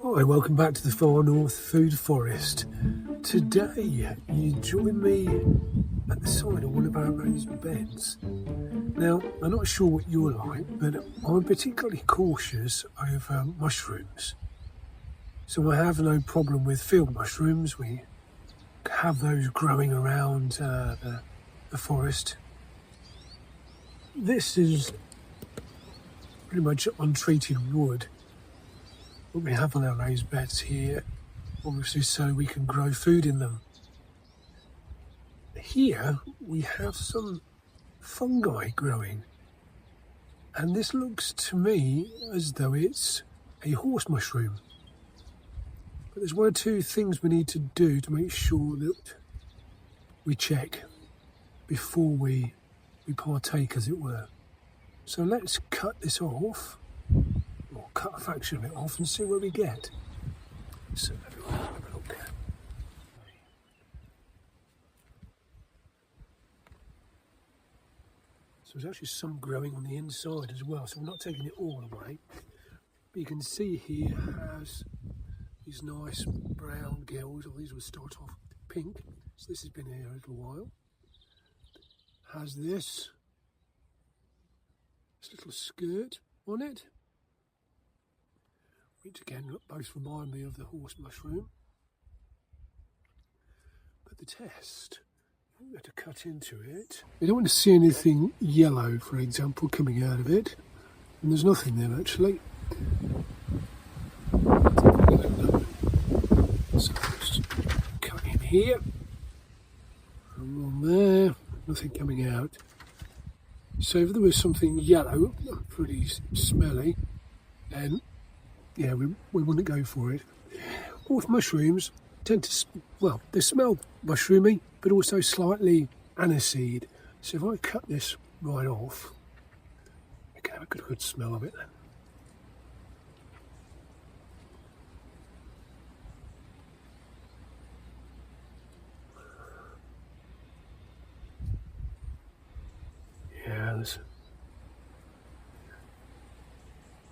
Hi, welcome back to the Far North Food Forest. Today you join me at the side of one of our raised beds. Now, I'm not sure what you're like, but I'm particularly cautious over mushrooms. So I have no problem with field mushrooms. We have those growing around the forest. This is pretty much untreated wood. What we have on our raised beds here, obviously so we can grow food in them. Here we have some fungi growing, and this looks to me as though it's a horse mushroom. But there's one or two things we need to do to make sure that we check before we partake, as it were. So let's cut this off, or cut a fraction of it off, and see what we get. So everyone have a look. So there's actually some growing on the inside as well, so we're not taking it all away. But you can see here has these nice brown gills, or these will start off pink, so this has been here a little while. Has this little skirt on it, which again both remind me of the horse mushroom. But the test, we have to cut into it. We don't want to see anything yellow, for example, coming out of it, and there's nothing there actually. So let's cut in here, and on there, nothing coming out. So if there was something yellow, pretty smelly, then yeah, we wouldn't go for it. Horse mushrooms tend to, well, they smell mushroomy, but also slightly aniseed. So if I cut this right off, I can have a good smell of it then.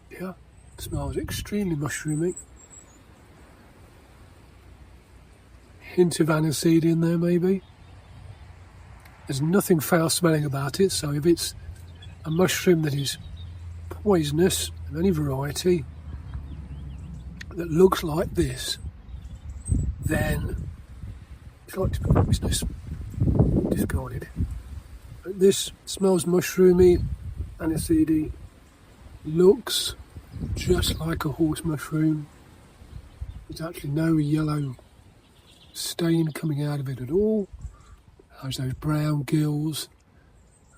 Yeah, it smells extremely mushroomy. Hint of aniseed in there maybe. There's nothing foul smelling about it, so if it's a mushroom that is poisonous of any variety that looks like this, then it's like to be poisonous. Discard it. But this smells mushroomy, aniseedy, looks just like a horse mushroom. There's actually no yellow stain coming out of it at all. Has those brown gills,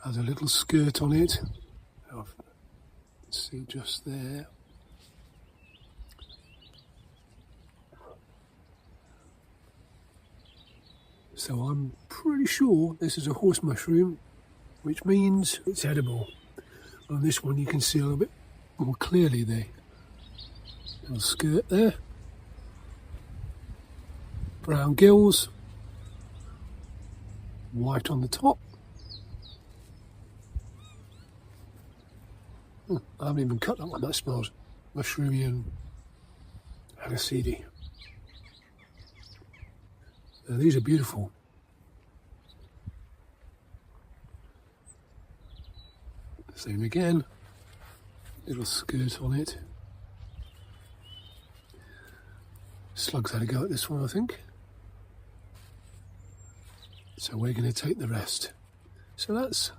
has a little skirt on it. Let's see just there. So I'm pretty sure this is a horse mushroom, which means it's edible. On this one you can see a little bit more clearly the little skirt there. Brown gills, white on the top. I haven't even cut that one, that smells mushroomy and aniseedy. Now, these are beautiful. Same again, little skirt on it. Slugs had a go at this one, I think. So we're going to take the rest. So that's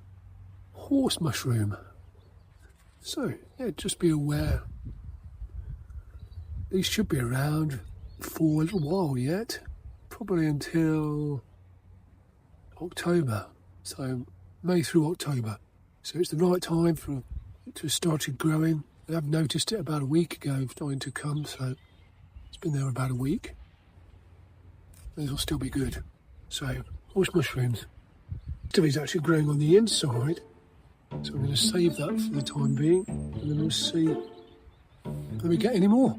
horse mushroom. So yeah, just be aware. These should be around for a little while yet, probably until October. So May through October. So it's the right time for it to have started growing. I've noticed it about a week ago, starting to come, so it's been there about a week. These will still be good. So, horse mushrooms. These actually growing on the inside, so I'm going to save that for the time being, and then we'll see whether we get any more.